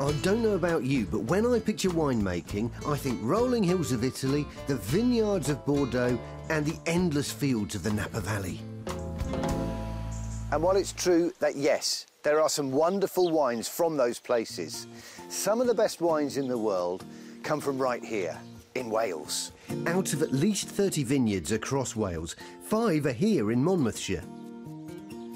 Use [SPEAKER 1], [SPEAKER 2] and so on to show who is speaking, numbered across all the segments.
[SPEAKER 1] I don't know about you, but when I picture winemaking, I think rolling hills of Italy, the vineyards of Bordeaux, and the endless fields of the Napa Valley.
[SPEAKER 2] And while it's true that, yes, there are some wonderful wines from those places, some of the best wines in the world come from right here, in Wales.
[SPEAKER 1] Out of at least 30 vineyards across Wales, 5 are here in Monmouthshire.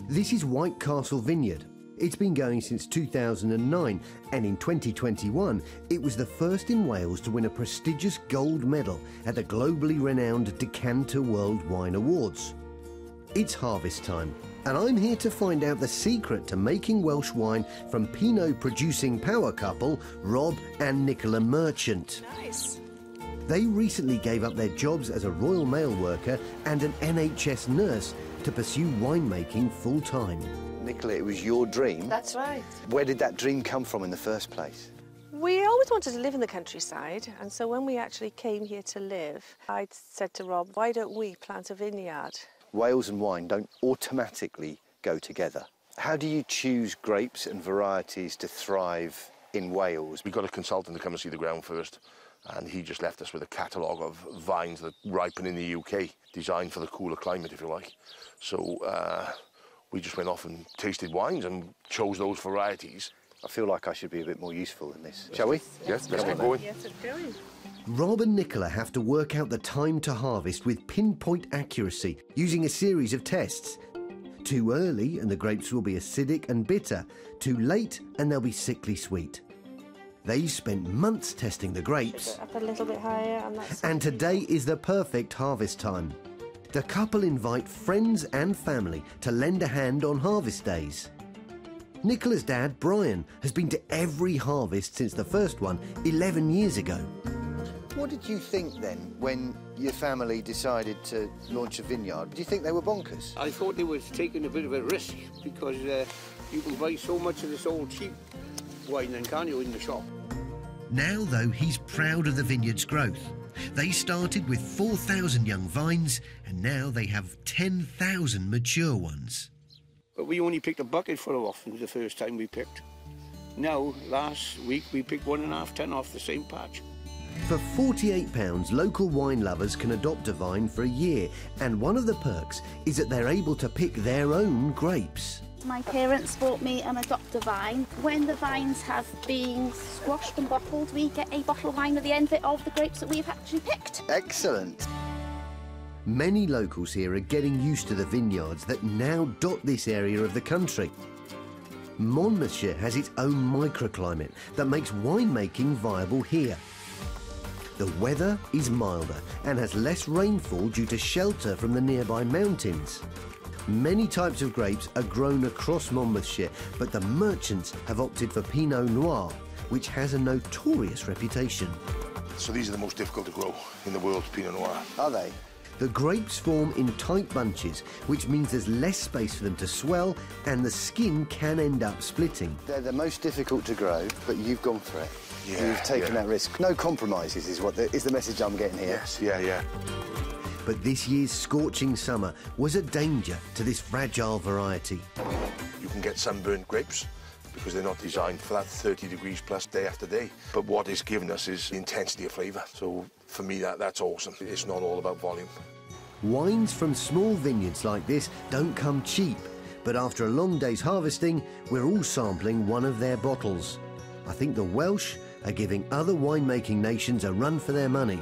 [SPEAKER 1] This is White Castle Vineyard. It's been going since 2009, and in 2021, it was the first in Wales to win a prestigious gold medal at the globally renowned Decanter World Wine Awards. It's harvest time, and I'm here to find out the secret to making Welsh wine from Pinot-producing power couple Rob and Nicola Merchant.
[SPEAKER 3] Nice.
[SPEAKER 1] They recently gave up their jobs as a Royal Mail worker and an NHS nurse to pursue winemaking full-time.
[SPEAKER 2] Nicola, it was your dream.
[SPEAKER 3] That's right.
[SPEAKER 2] Where did that dream come from in the first place?
[SPEAKER 3] We always wanted to live in the countryside, and so when we actually came here to live, I said to Rob, why don't we plant a vineyard?
[SPEAKER 2] Wales and wine don't automatically go together. How do you choose grapes and varieties to thrive in Wales?
[SPEAKER 4] We got a consultant to come and see the ground first, and he just left us with a catalogue of vines that ripen in the UK, designed for the cooler climate, if you like. So we just went off and tasted wines and chose those varieties.
[SPEAKER 2] I feel like I should be a bit more useful in this. Shall we?
[SPEAKER 4] Yes, let's get going.
[SPEAKER 3] Yes, it's going.
[SPEAKER 1] Rob and Nicola have to work out the time to harvest with pinpoint accuracy, using a series of tests. Too early and the grapes will be acidic and bitter. Too late and they'll be sickly sweet. They spent months testing the grapes.
[SPEAKER 3] Up a little bit higher, and that's...
[SPEAKER 1] And today is the perfect harvest time. The couple invite friends and family to lend a hand on harvest days. Nicola's dad, Brian, has been to every harvest since the first one 11 years ago.
[SPEAKER 2] What did you think then when your family decided to launch a vineyard? Do you think they were bonkers?
[SPEAKER 5] I thought they were taking a bit of a risk because you can buy so much of this old cheap wine then, can't you, in the shop?
[SPEAKER 1] Now, though, he's proud of the vineyard's growth. They started with 4,000 young vines, and now they have 10,000 mature ones.
[SPEAKER 5] But we only picked a bucket full off the first time we picked. Now, last week, we picked 1.5 ton off the same patch.
[SPEAKER 1] For £48, local wine lovers can adopt a vine for a year, and one of the perks is that they're able to pick their own grapes.
[SPEAKER 6] My parents bought me an adopt-a vine. When the vines have been squashed and bottled, we get a bottle of wine at the end of the grapes that we've actually picked.
[SPEAKER 2] Excellent.
[SPEAKER 1] Many locals here are getting used to the vineyards that now dot this area of the country. Monmouthshire has its own microclimate that makes winemaking viable here. The weather is milder and has less rainfall due to shelter from the nearby mountains. Many types of grapes are grown across Monmouthshire, but the merchants have opted for Pinot Noir, which has a notorious reputation.
[SPEAKER 4] So these are the most difficult to grow in the world, Pinot Noir.
[SPEAKER 2] Are they?
[SPEAKER 1] The grapes form in tight bunches, which means there's less space for them to swell, and the skin can end up splitting.
[SPEAKER 2] They're the most difficult to grow, but you've gone for it.
[SPEAKER 4] Yeah,
[SPEAKER 2] You've taken that risk. No compromises is the message I'm getting here.
[SPEAKER 4] Yes, yeah.
[SPEAKER 1] But this year's scorching summer was a danger to this fragile variety.
[SPEAKER 4] You can get sunburnt grapes because they're not designed for that 30 degrees plus day after day. But what it's given us is the intensity of flavour. So for me, that's awesome. It's not all about volume.
[SPEAKER 1] Wines from small vineyards like this don't come cheap, but after a long day's harvesting, we're all sampling one of their bottles. I think the Welsh are giving other winemaking nations a run for their money.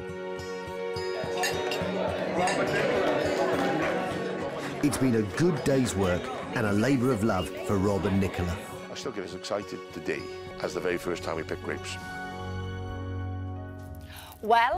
[SPEAKER 1] It's been a good day's work and a labour of love for Rob and Nicola.
[SPEAKER 4] I still get as excited today as the very first time we picked grapes.
[SPEAKER 7] Well,